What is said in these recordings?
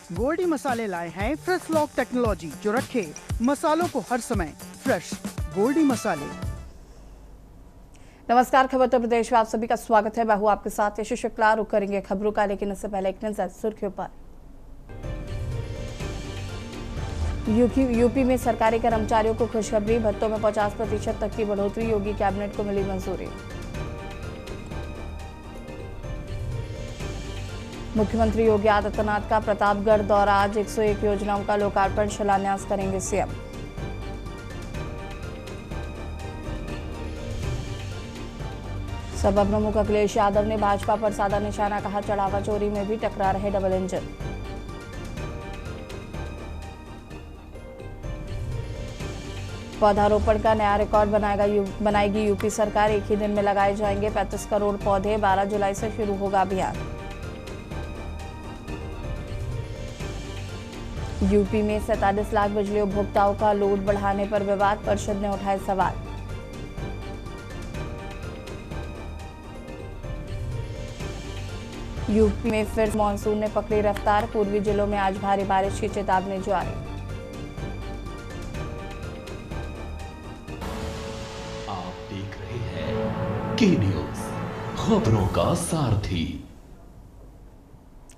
गोल्डी मसाले लाए हैं फ्रेश लॉक टेक्नोलॉजी जो रखे मसालों को हर समय फ्रेश। गोल्डी मसाले। नमस्कार, खबर उत्तर प्रदेश में आप सभी का स्वागत है। मैं हूं आपके साथ यशु शुक्ला। रुक करेंगे खबरों का, लेकिन इससे पहले एक नजर सुर्खियों पर। यूपी में सरकारी कर्मचारियों को खुशखबरी, भत्तों में 50% तक की बढ़ोतरी, योगी कैबिनेट को मिली मंजूरी। मुख्यमंत्री योगी आदित्यनाथ का प्रतापगढ़ दौरा, आज 101 योजनाओं का लोकार्पण शिलान्यास करेंगे सीएम। सपा प्रमुख अखिलेश यादव ने भाजपा पर साधा निशाना, कहा चढ़ावा चोरी में भी टकरा रहे डबल इंजन। पौधारोपण का नया रिकॉर्ड बनाएगी यूपी सरकार, एक ही दिन में लगाए जाएंगे 35 करोड़ पौधे, 12 जुलाई से शुरू होगा अभियान। यूपी में 47 लाख बिजली उपभोक्ताओं का लोड बढ़ाने पर विवाद, परिषद ने उठाए सवाल। यूपी में फिर मानसून ने पकड़ी रफ्तार, पूर्वी जिलों में आज भारी बारिश की चेतावनी जारी। आप देख रहे हैं के न्यूज, खबरों का सारथी।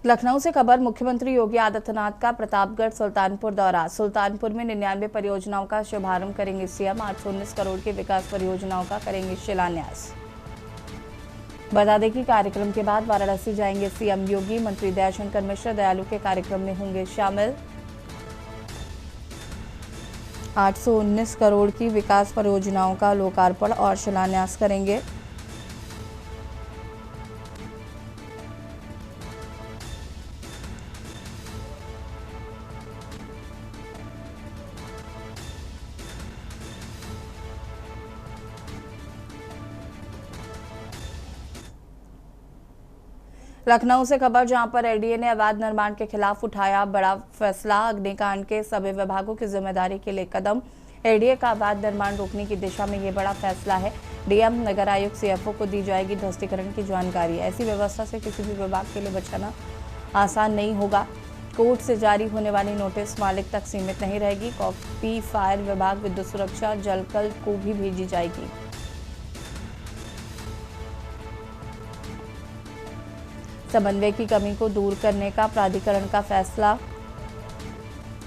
लखनऊ से खबर, मुख्यमंत्री योगी आदित्यनाथ का प्रतापगढ़ सुल्तानपुर दौरा, सुल्तानपुर में 99 परियोजनाओं का शुभारंभ करेंगे सीएम, 819 करोड़ की विकास परियोजनाओं का करेंगे शिलान्यास। बता दें कि कार्यक्रम के बाद वाराणसी जाएंगे सीएम योगी, मंत्री दयाशंकर मिश्र दयालु के कार्यक्रम में होंगे शामिल। 819 करोड़ की विकास परियोजनाओं का लोकार्पण और शिलान्यास करेंगे। लखनऊ से खबर, जहां पर एलडीए ने अवैध निर्माण के खिलाफ उठाया बड़ा फैसला, अग्निकांड के सभी विभागों की जिम्मेदारी के लिए कदम। एलडीए का अवैध निर्माण रोकने की दिशा में ये बड़ा फैसला है। डीएम, नगर आयुक्त, सीएफओ को दी जाएगी ध्वस्तीकरण की जानकारी। ऐसी व्यवस्था से किसी भी विभाग के लिए बचाना आसान नहीं होगा। कोर्ट से जारी होने वाली नोटिस मालिक तक सीमित नहीं रहेगी। कॉपी फायर विभाग, विद्युत सुरक्षा, जलकल को भी भेजी जाएगी। समन्वय की कमी को दूर करने का प्राधिकरण का फैसला,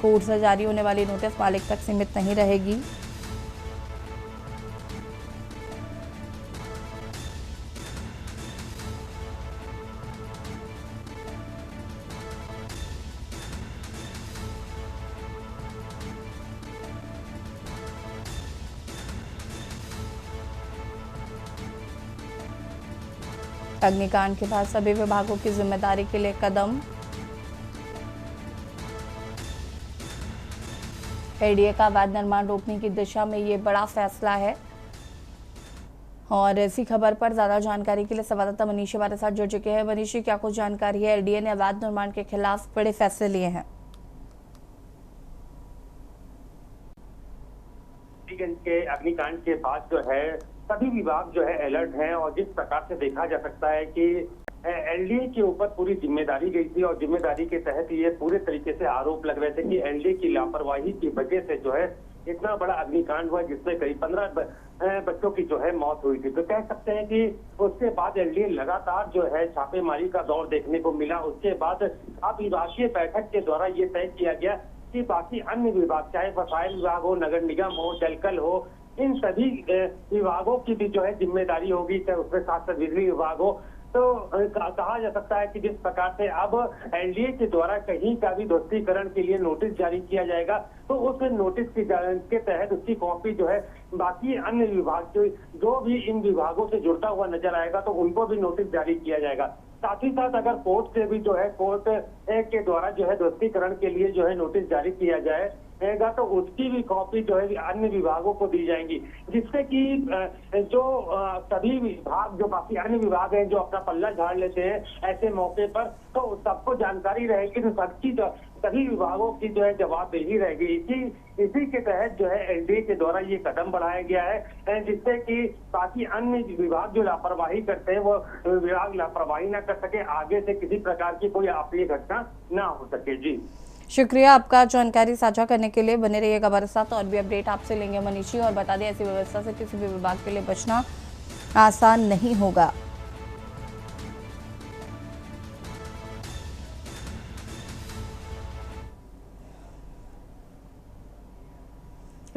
कोर्ट से जारी होने वाली नोटिस मालिक तक सीमित नहीं रहेगी। अग्निकांड के बाद सभी विभागों की जिम्मेदारी के लिए कदम। एलडीए का अवैध निर्माण रोकने की दिशा में ये बड़ा फैसला है। और इसी खबर पर ज्यादा जानकारी के लिए संवाददाता मनीष हमारे साथ जुड़ चुके हैं। मनीष, क्या कुछ जानकारी है? एलडीए ने अवैध निर्माण के खिलाफ बड़े फैसले लिए हैं। के अग्निकांड के बाद जो है सभी विभाग जो है अलर्ट हैं, और जिस प्रकार से देखा जा सकता है कि एलडीए के ऊपर पूरी जिम्मेदारी गई थी, और जिम्मेदारी के तहत ये पूरे तरीके से आरोप लग रहे थे कि एलडीए की लापरवाही की वजह से जो है इतना बड़ा अग्निकांड हुआ, जिसमें करीब 15 बच्चों की जो है मौत हुई थी। तो कह सकते हैं कि उसके बाद एलडीए लगातार जो है छापेमारी का दौर देखने को मिला। उसके बाद अब विभागीय बैठक के द्वारा ये तय किया गया कि बाकी अन्य विभाग, चाहे फायर विभाग हो, नगर निगम हो, जलकल हो, इन सभी विभागों की भी जो है जिम्मेदारी होगी, चाहे उसमें साथ साथ बिजली विभाग हो। तो कहा जा सकता है कि जिस प्रकार से अब एलडीए के द्वारा कहीं का भी ध्वस्तीकरण के लिए नोटिस जारी किया जाएगा, तो उस नोटिस के तहत उसकी कॉपी जो है बाकी अन्य विभाग जो भी इन विभागों से जुड़ता हुआ नजर आएगा, तो उनको भी नोटिस जारी किया जाएगा। साथ ही साथ अगर कोर्ट से भी जो है कोर्ट के द्वारा जो है ध्वस्तीकरण के लिए जो है नोटिस जारी किया जाए, तो उसकी भी कॉपी जो है अन्य विभागों को दी जाएंगी, जिससे कि जो सभी विभाग, जो बाकी अन्य विभाग हैं जो अपना पल्ला झाड़ लेते हैं ऐसे मौके पर, तो सबको जानकारी रहेगी, तो सभी विभागों की जो है जवाबदेही रहेगी। इसी के तहत जो है एलडीए के द्वारा ये कदम बढ़ाया गया है, जिससे कि ताकि अन्य विभाग जो लापरवाही करते हैं वो विभाग लापरवाही ना कर सके, आगे से किसी प्रकार की कोई अप्रिय घटना ना हो सके। जी शुक्रिया आपका जानकारी साझा करने के लिए। बने रहिएगा हमारे साथ, और भी अपडेट आपसे लेंगे मनीषी। और बता दें, ऐसी व्यवस्था से किसी भी विभाग के लिए बचना आसान नहीं होगा।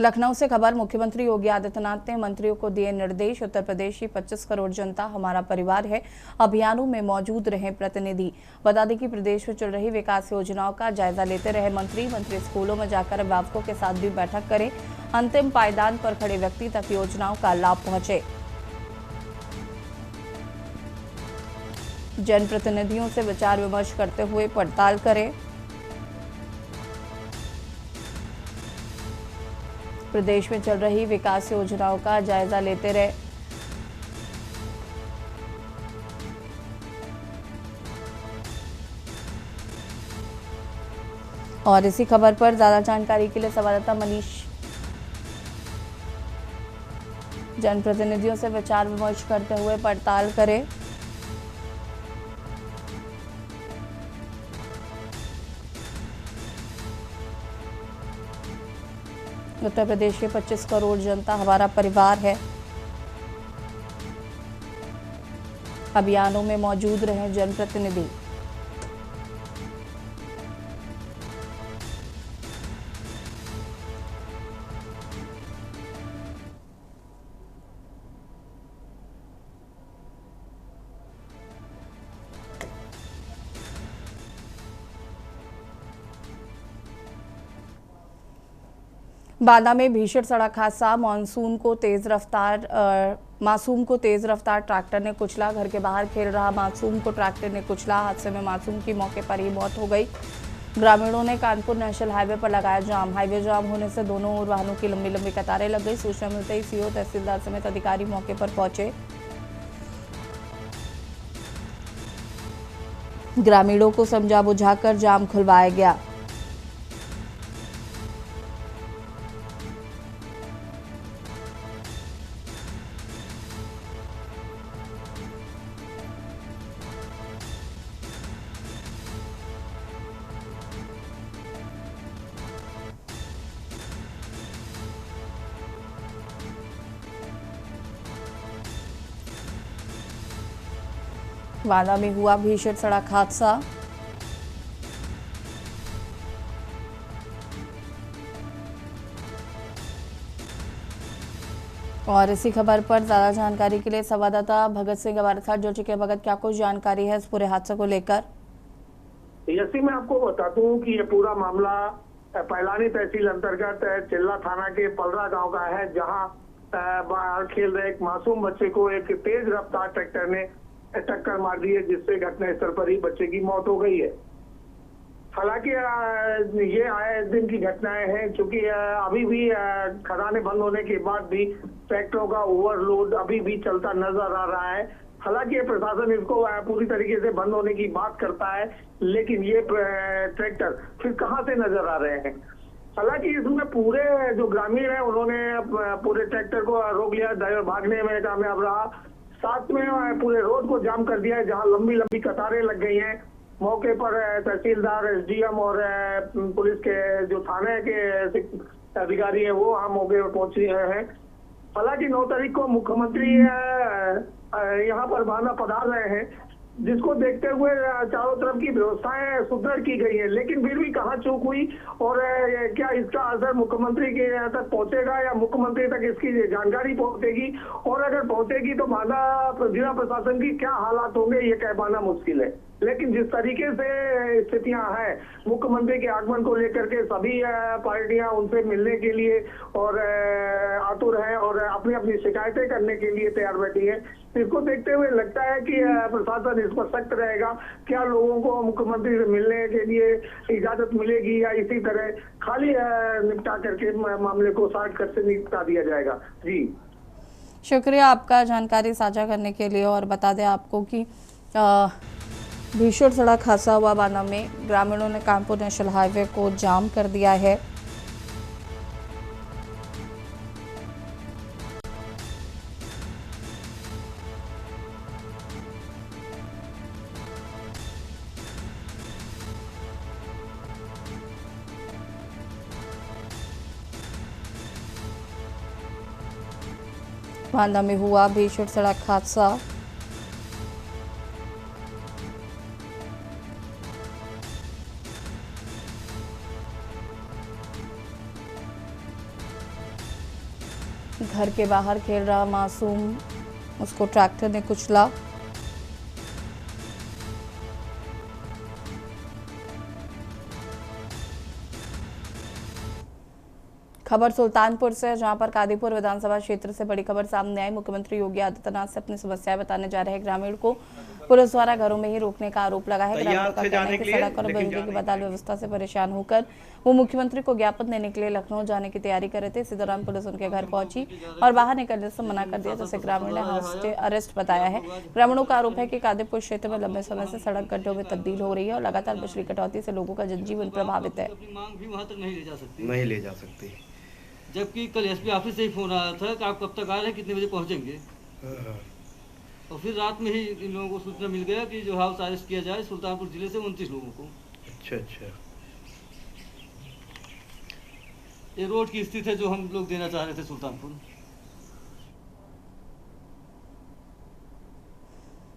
लखनऊ से खबर, मुख्यमंत्री योगी आदित्यनाथ ने मंत्रियों को दिए निर्देश। उत्तर प्रदेश की 25 करोड़ जनता हमारा परिवार है, अभियानों में मौजूद रहे प्रतिनिधि। बता दें कि प्रदेश में चल रही विकास योजनाओं का जायजा लेते रहे मंत्री स्कूलों में जाकर अभिभावकों के साथ भी बैठक करें, अंतिम पायदान पर खड़े व्यक्ति तक योजनाओं का लाभ पहुंचे। जनप्रतिनिधियों से विचार विमर्श करते हुए पड़ताल करें। प्रदेश में चल रही विकास योजनाओं का जायजा लेते रहे। और इसी खबर पर ज्यादा जानकारी के लिए संवाददाता मनीष जनप्रतिनिधियों से विचार विमर्श करते हुए पड़ताल करें। उत्तर प्रदेश के 25 करोड़ जनता हमारा परिवार है, अभियानों में मौजूद रहे जनप्रतिनिधि। बांदा में भीषण सड़क हादसा, मासूम को तेज रफ्तार ट्रैक्टर ने कुचला। घर के बाहर खेल रहा मासूम को ट्रैक्टर ने कुचला। हादसे में मासूम की मौके पर ही मौत हो गई। ग्रामीणों ने कानपुर नेशनल हाईवे पर लगाया जाम। हाईवे जाम होने से दोनों ओर वाहनों की लंबी लंबी कतारें लग गई। सूचना मिलते ही सीओ, तहसीलदार समेत अधिकारी मौके पर पहुंचे। ग्रामीणों को समझा बुझाकर जाम खुलवाया गया। बांदा में हुआ भीषण सड़क हादसा। और इसी खबर पर ज्यादा जानकारी के लिए संवाददाता भगत सिंह हमारे साथ जुड़ चुके हैं। भगत, क्या कुछ जानकारी है इस पूरे हादसे को लेकर? यसी मैं आपको बता दूं कि ये पूरा मामला पैलानी तहसील अंतर्गत चिल्ला थाना के पलरा गांव का है, जहां बाहर खेल रहे एक मासूम बच्चे को एक तेज रफ्तार ट्रैक्टर ने टक्कर मार दी है, जिससे घटनास्थल पर ही बच्चे की मौत हो गई है। हालांकि ये आए दिन की घटनाएं हैं, क्योंकि अभी भी खदानें बंद होने के बाद भी ट्रैक्टरों का ओवरलोड अभी भी चलता नजर आ रहा है। हालांकि प्रशासन इसको पूरी तरीके से बंद होने की बात करता है, लेकिन ये ट्रैक्टर फिर कहां से नजर आ रहे हैं। हालांकि इसमें पूरे जो ग्रामीण है उन्होंने पूरे ट्रैक्टर को रोक लिया, ड्राइवर भागने में कामयाब रहा। साथ में पूरे रोड को जाम कर दिया है, जहां लंबी लंबी कतारें लग गई हैं। मौके पर तहसीलदार, एसडीएम और पुलिस के जो थाने के अधिकारी हैं वो वहां मौके पर पहुंचे हैं। हालांकि 9 तारीख को मुख्यमंत्री यहाँ पर बांदा पधार रहे हैं, जिसको देखते हुए चारों तरफ की व्यवस्थाएं सुदृढ़ की गई है। लेकिन फिर भी कहाँ चूक हुई और क्या इसका असर मुख्यमंत्री के तक पहुंचेगा या मुख्यमंत्री तक इसकी जानकारी पहुंचेगी, और अगर पहुंचेगी तो बांदा जिला प्रशासन की क्या हालात होंगे, ये कह पाना मुश्किल है। लेकिन जिस तरीके से स्थितियां हैं, मुख्यमंत्री के आगमन को लेकर के सभी पार्टियां उनसे मिलने के लिए और आतुर हैं और अपनी अपनी शिकायतें करने के लिए तैयार बैठी है। इसको देखते हुए लगता है कि प्रशासन इस पर सख्त रहेगा। क्या लोगों को मुख्यमंत्री से मिलने के लिए इजाजत मिलेगी या इसी तरह खाली निपटा करके मामले को शॉर्टकट से निपटा दिया जाएगा? जी शुक्रिया आपका जानकारी साझा करने के लिए। और बता दें आपको कि भीषण सड़क हादसा हुआ बांदा में। ग्रामीणों ने कानपुर नेशनल हाईवे को जाम कर दिया है। बांदा में हुआ भीषण सड़क हादसा। घर के बाहर खेल रहा मासूम, उसको ट्रैक्टर ने कुचला। खबर सुल्तानपुर से, जहां पर कादीपुर विधानसभा क्षेत्र से बड़ी खबर सामने आई। मुख्यमंत्री योगी आदित्यनाथ से अपनी समस्याएं बताने जा रहे ग्रामीण को पुलिस द्वारा घरों में ही रोकने का आरोप लगा है। ग्रामीणों का कहना है कि सड़क और बिजली की बदहाल व्यवस्था से परेशान होकर वो मुख्यमंत्री को ज्ञापन देने के लिए लखनऊ जाने की तैयारी कर रहे थे। इसी दौरान पुलिस उनके घर पहुंची और बाहर निकलने से मना कर दिया, जिसे ग्रामीण ने अरेस्ट बताया है। ग्रामीणों का आरोप है कि कादीपुर क्षेत्र में लंबे समय से सड़क गड्ढों में तब्दील हो रही है और लगातार बिजली कटौती से लोगों का जनजीवन प्रभावित है। मांग भी वहाँ तक नहीं ले जा सकती। जबकि कल एसपी ऑफिस से ही फोन आया था कि आप कब तक आ रहे हैं, कितने बजे पहुंचेंगे। और फिर रात में ही इन लोगों को सूचना मिल गया कि जो हाउस अरेस्ट किया जाए सुल्तानपुर जिले से 29 लोगों को। अच्छा ये रोड की स्थिति है जो हम लोग देना चाह रहे थे सुल्तानपुर।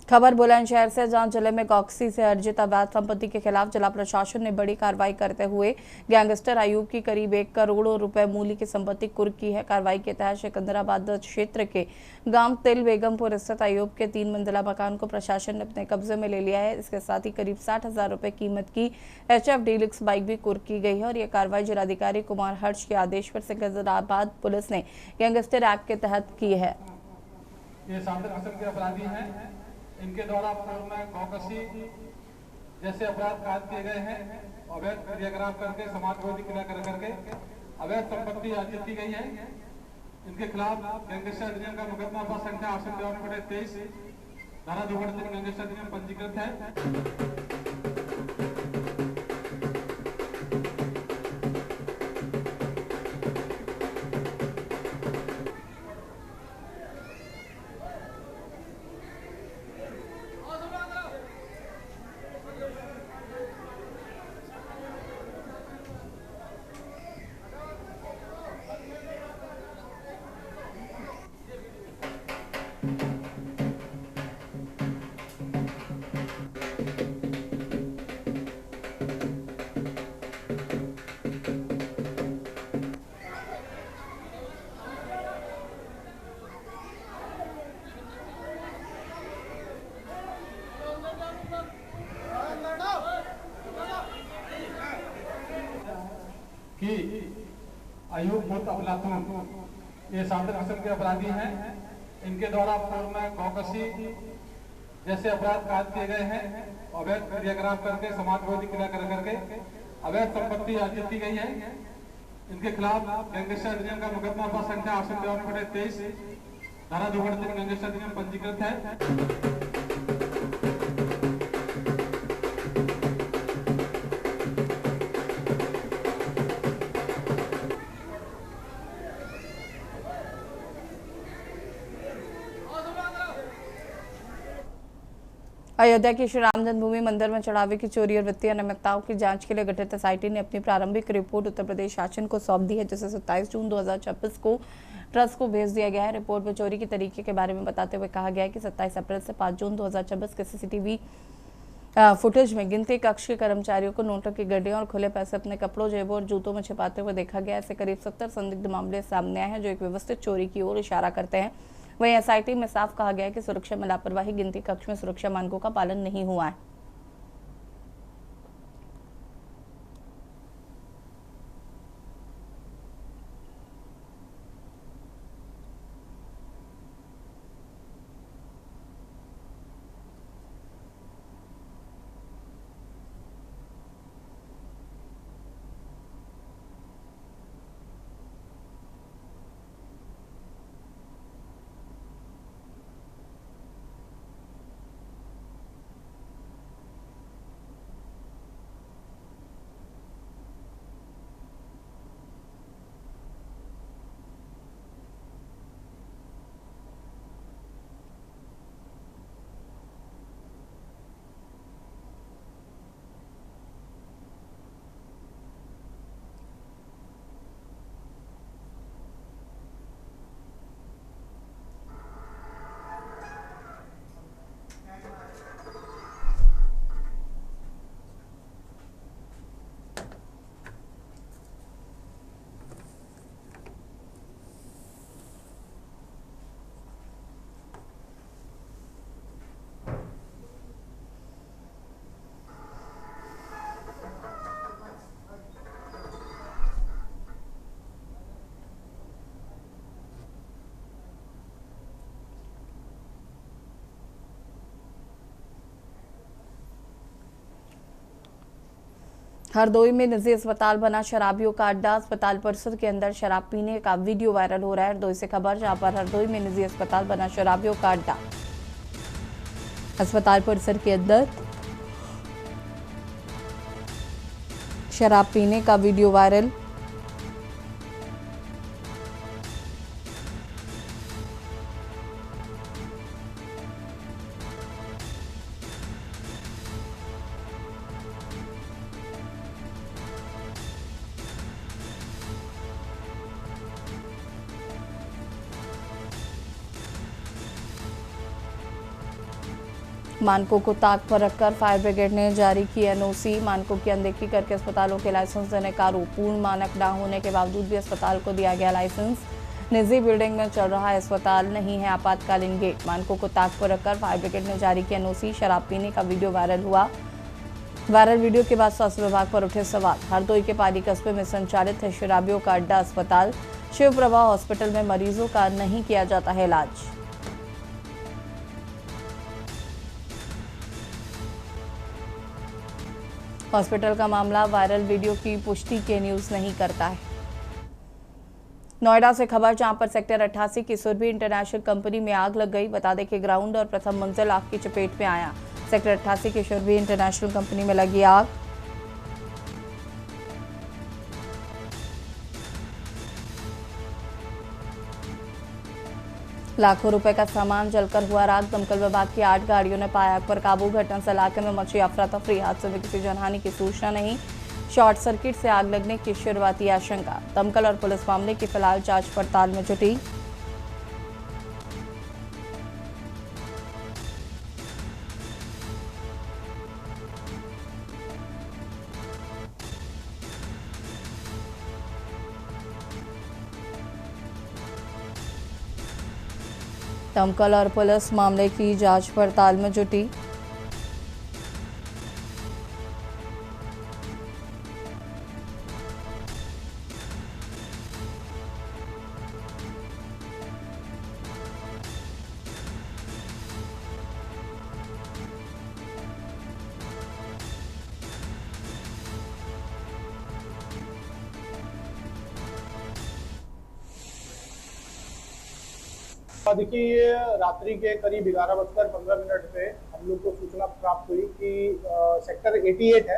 खबर बुलंदशहर से, जहां जिले में गॉक्सी से अर्जित अवैध संपत्ति के खिलाफ जिला प्रशासन ने बड़ी कार्रवाई करते हुए गैंगस्टर अयूब की करीब 1 करोड़ रुपए मूल्य की संपत्ति कुर्क की है। कार्रवाई के तहत सिकंदराबाद क्षेत्र के गांव तिल बेगमपुर स्थित अयूब के 3 मंजिला मकान को प्रशासन ने अपने कब्जे में ले लिया है। इसके साथ ही करीब 60,000 रुपए कीमत की HF डीलक्स बाइक भी कुर्क की गई है। और यह कार्रवाई जिलाधिकारी कुमार हर्ष के आदेश पर सिकंदराबाद पुलिस ने गैंगस्टर एक्ट के तहत की है। ये सादर किस्म के अपराधी हैं, इनके द्वारा पूर्व में गौकशी जैसे अपराध कायद किए गए हैं। अवैध क्रियाकलाप करके समाज विरोधी क्रिया कर करके अवैध संपत्ति अर्जित की गई है। इनके खिलाफ गैंगस्टर अधिनियम का मुकदमा संख्या 852/23 धारा 2 गैंगस्टर अधिनियम पंजीकृत है। कि अयूब मुत अफलातून ये सादर किस्म के अपराधी हैं। इनके द्वारा पूर्व में गौकशी जैसे अपराध कायद किए गए हैं। अवैध क्रियाकलाप करके समाज विरोधी क्रिया कर करके अवैध संपत्ति अर्जित की गई है। इनके खिलाफ गैंगस्टर अधिनियम का मुकदमा संख्या 852/23 धारा 2 गैंगस्टर अधिनियम पंजीकृत है। अयोध्या की श्री राम जन्मभूमि मंदिर में चढ़ावे की चोरी और वित्तीय अनियमितताओं की जांच के लिए गठित एसआईटी ने अपनी प्रारंभिक रिपोर्ट उत्तर प्रदेश शासन को सौंप दी है, जिसे 27 जून 2026 को ट्रस्ट को भेज दिया गया है। रिपोर्ट में चोरी के तरीके के बारे में बताते हुए कहा गया है कि 27 अप्रैल से 5 जून 2026 के सीसीटीवी फुटेज में गिनती कक्ष के कर्मचारियों को नोटों की गड्डियों और खुले पैसे अपने कपड़ों, जेबों और जूतों में छिपाते हुए देखा गया। ऐसे करीब 70 संदिग्ध मामले सामने आए हैं जो एक व्यवस्थित चोरी की ओर इशारा करते हैं। वहीं एसआईटी में साफ कहा गया है कि सुरक्षा में लापरवाही, गिनती कक्ष में सुरक्षा मानकों का पालन नहीं हुआ है। हरदोई में निजी अस्पताल बना शराबियों का अड्डा। अस्पताल परिसर के अंदर शराब पीने का वीडियो वायरल हो रहा है। हरदोई से खबर, जहां पर हरदोई में निजी अस्पताल बना शराबियों का अड्डा। अस्पताल परिसर के अंदर शराब पीने का वीडियो वायरल। मानकों को ताक पर रखकर फायर ब्रिगेड ने जारी की एनओसी। मानकों की अनदेखी करके अस्पतालों के लाइसेंस देने का आरोप। पूर्ण मानक न होने के बावजूद भी अस्पताल को दिया गया लाइसेंस। निजी बिल्डिंग में चल रहा अस्पताल, नहीं है आपातकालीन गेट। मानकों को ताक पर रखकर फायर ब्रिगेड ने जारी की एनओसी। शराब पीने का वीडियो वायरल हुआ। वायरल वीडियो के बाद स्वास्थ्य विभाग पर उठे सवाल। हरदोई के पाली कस्बे में संचालित है शराबियों का अड्डा अस्पताल। शिव प्रभा हॉस्पिटल में मरीजों का नहीं किया जाता है इलाज। हॉस्पिटल का मामला वायरल वीडियो की पुष्टि के न्यूज नहीं करता है। नोएडा से खबर, जहां पर सेक्टर 88 की सुरभि इंटरनेशनल कंपनी में आग लग गई। बता दें कि ग्राउंड और प्रथम मंजिल आग की चपेट में आया। सेक्टर 88 की सुरभि इंटरनेशनल कंपनी में लगी आग। लाखों रुपए का सामान जलकर हुआ राख। दमकल विभाग की 8 गाड़ियों ने पाया आग पर काबू। घटना से इलाके में मची अफरा तफरी। हादसे में किसी जनहानि की सूचना नहीं। शॉर्ट सर्किट से आग लगने की शुरुआती आशंका। दमकल और पुलिस मामले की फिलहाल जांच पड़ताल में जुटी। दमकल और पुलिस मामले की जांच पड़ताल में जुटी। देखिए, ये रात्रि के करीब 11:15 पे हम लोग को सूचना प्राप्त हुई कि सेक्टर 88 है,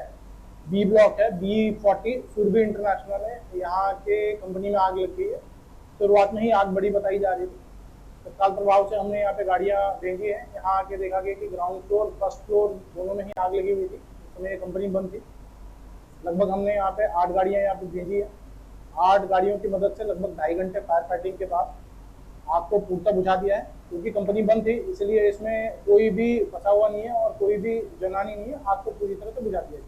बी ब्लॉक है, B40 सुरभि इंटरनेशनल है, यहाँ के कंपनी में आग लग गई है। शुरुआत में ही आग बड़ी बताई जा रही थी। तत्काल प्रभाव से हमने यहाँ पे गाड़ियाँ भेजी हैं। यहाँ आके देखा गया कि ग्राउंड फ्लोर, फर्स्ट फ्लोर दोनों में ही आग लगी हुई थी। उसमें कंपनी बंद थी। लगभग हमने यहाँ पे 8 गाड़ियाँ यहाँ पे भेजी है। 8 गाड़ियों की मदद से लगभग 2.5 घंटे फायर फाइटिंग के बाद आग को पूर्णतः बुझा दिया है। क्योंकि कंपनी बंद थी, इसलिए इसमें कोई भी फंसा हुआ नहीं है और कोई भी जनहानि नहीं है। आग को पूरी तरह से बुझा दिया है।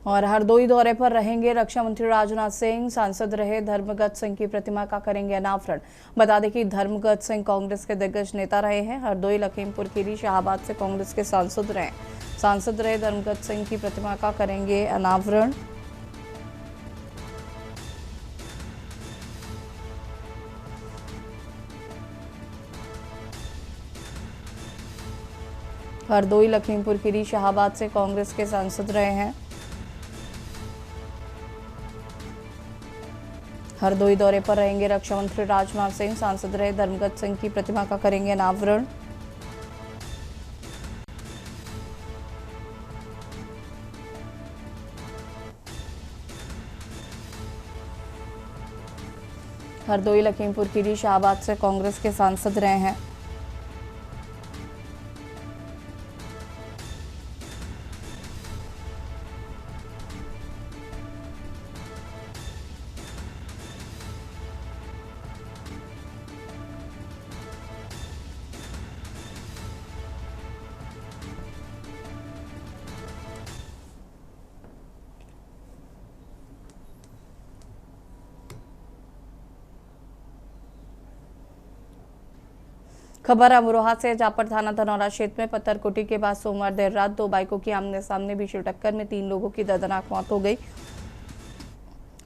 और हरदोई दौरे पर रहेंगे रक्षा मंत्री राजनाथ सिंह। सांसद रहे धर्मगत सिंह की प्रतिमा का करेंगे अनावरण। बता दें कि धर्मगत सिंह कांग्रेस के दिग्गज नेता रहे हैं। हरदोई, लखीमपुर खीरी, शाहाबाद से कांग्रेस के सांसद रहे धर्मगत सिंह की प्रतिमा का करेंगे अनावरण। हरदोई, लखीमपुर खीरी, शाहाबाद से कांग्रेस के सांसद रहे हैं। हरदोई दौरे पर रहेंगे रक्षा मंत्री राजनाथ सिंह। सांसद रहे धर्मगत सिंह की प्रतिमा का करेंगे अनावरण। हरदोई, लखीमपुर खीरी, शाहाबाद से कांग्रेस के सांसद रहे हैं। खबर अमरोहा से, जहां पर थाना धनौरा क्षेत्र में पत्थरकुटी के बाद सोमवार देर रात 2 बाइकों की आमने सामने भीषण टक्कर में 3 लोगों की दर्दनाक मौत हो गई।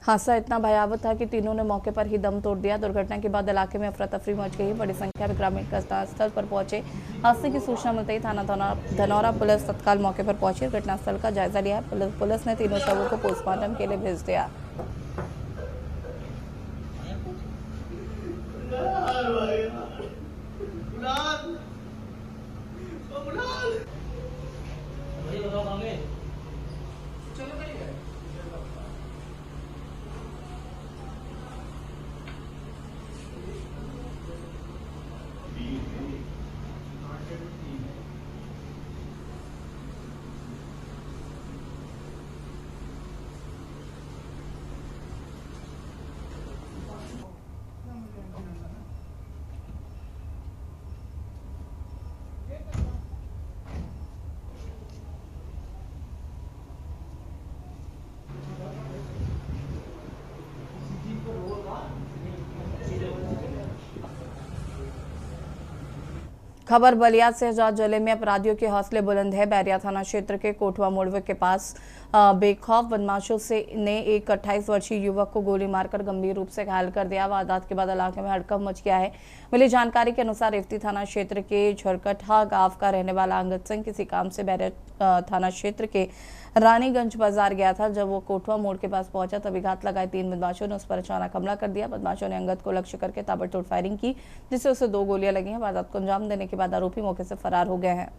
हादसा इतना भयावह था कि तीनों ने मौके पर ही दम तोड़ दिया। दुर्घटना के बाद इलाके में अफरा तफरी मच गई। बड़ी संख्या में ग्रामीण घटनास्थल पर पहुंचे। हादसे की सूचना मिलते ही थाना धनौरा पुलिस तत्काल मौके पर पहुंची। घटनास्थल का जायजा लिया। पुलिस ने तीनों शवों को पोस्टमार्टम के लिए भेज दिया। खबर बलिया से, जहां जिले में अपराधियों के हौसले बुलंद है। बैरिया थाना क्षेत्र के कोठवा मोड़वे के पास बेखौफ बदमाशों ने एक 28 वर्षीय युवक को गोली मारकर गंभीर रूप से घायल कर दिया। वारदात के बाद इलाके में हड़कंप मच गया है। मिली जानकारी के अनुसार रेवती थाना क्षेत्र के झरकठा गांव का रहने वाला अंगद सिंह किसी काम से बैरिया थाना क्षेत्र के रानीगंज बाजार गया था। जब वो कोठवा मोड़ के पास पहुंचा तभी घात लगाए 3 बदमाशों ने उस पर अचानक हमला कर दिया। बदमाशों ने अंगद को लक्ष्य करके ताबड़तोड़ फायरिंग की, जिससे उसे 2 गोलियां लगी हैं। वारदात को अंजाम देने के बाद आरोपी मौके से फरार हो गए हैं।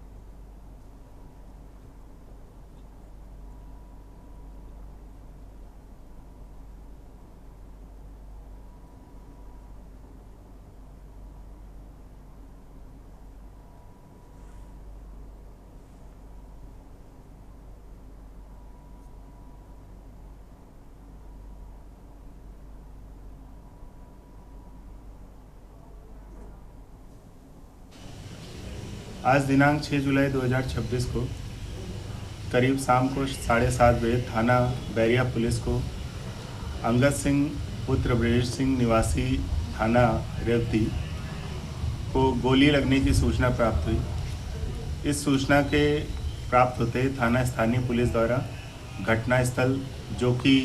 आज दिनांक 6 जुलाई 2026 को करीब शाम को 7:30 बजे थाना बैरिया पुलिस को अंगद सिंह पुत्र ब्रजेश सिंह निवासी थाना रेवती को गोली लगने की सूचना प्राप्त हुई। इस सूचना के प्राप्त होते ही थाना स्थानीय पुलिस द्वारा घटनास्थल, जो कि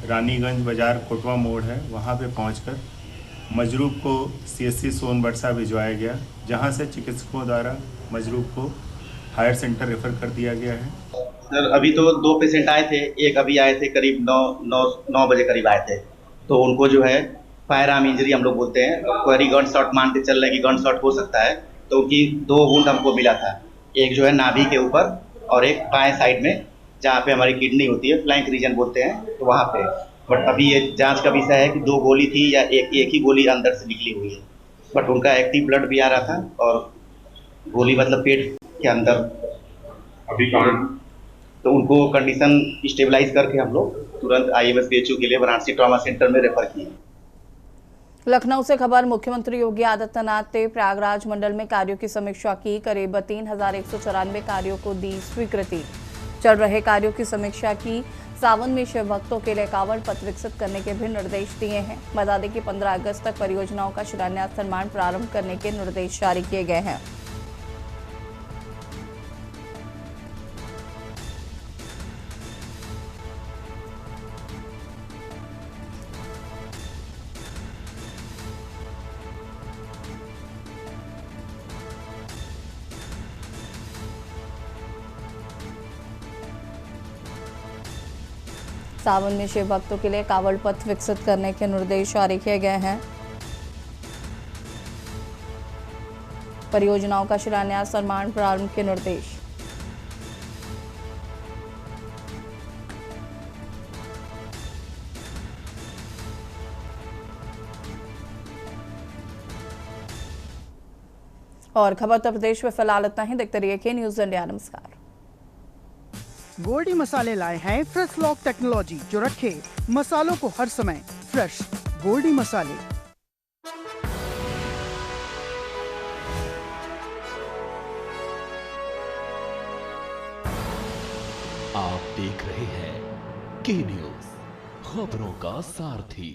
रानीगंज बाजार कोटवा मोड़ है, वहां पे पहुंचकर मजरूब को CSC सोनबरसा भिजवाया गया, जहां से चिकित्सकों द्वारा मजरूब को हायर सेंटर रेफर कर दिया गया है। सर अभी तो 2 पेशेंट आए थे, एक अभी आए थे करीब 9 बजे करीब आए थे। तो उनको जो है फायर आर्म इंजरी हम लोग बोलते हैं, क्वेरी गन शॉट मानते चल रहे हैं कि गन शॉट हो सकता है। तो उनकी 2 वुंड हमको मिला था, एक जो है नाभि के ऊपर और एक बाएं साइड में जहाँ पे हमारी किडनी होती है, फ्लैंक रीजन बोलते हैं, तो वहाँ पे। बट अभी ये जांच का विषय है कि 2 गोली थी या एक ही गोली अंदर से निकली हुई है। बट उनका एक्टिव ब्लड भी आ रहा था और गोली मतलब पेट के अंदर अभी कारण, तो उनको कंडीशन स्टेबलाइज करके हम लोग तुरंत IMS PHU के लिए वाराणसी ट्रॉमा सेंटर में रेफर किए। लखनऊ से खबर, मुख्यमंत्री योगी आदित्यनाथ ने प्रयागराज मंडल में कार्यों की समीक्षा की। करीब 3194 कार्यों को दी स्वीकृति। चल रहे कार्यों की समीक्षा की। सावन में शिव भक्तों के लिए कांवड़ पथ विकसित करने के भी निर्देश दिए हैं। बता दें कि 15 अगस्त तक परियोजनाओं का शिलान्यास निर्माण प्रारंभ करने के निर्देश जारी किए गए हैं। सावन में शिव भक्तों के लिए कांवड़ पथ विकसित करने के निर्देश जारी किए गए हैं। परियोजनाओं का शिलान्यास निर्माण प्रारंभ के निर्देश। और खबर उत्तर प्रदेश में फिलहाल इतना ही। देखते रहिए K-News इंडिया। नमस्कार। गोल्डी मसाले लाए हैं फ्रेश लॉक टेक्नोलॉजी, जो रखे मसालों को हर समय फ्रेश। गोल्डी मसाले। आप देख रहे हैं K-News, खबरों का सारथी।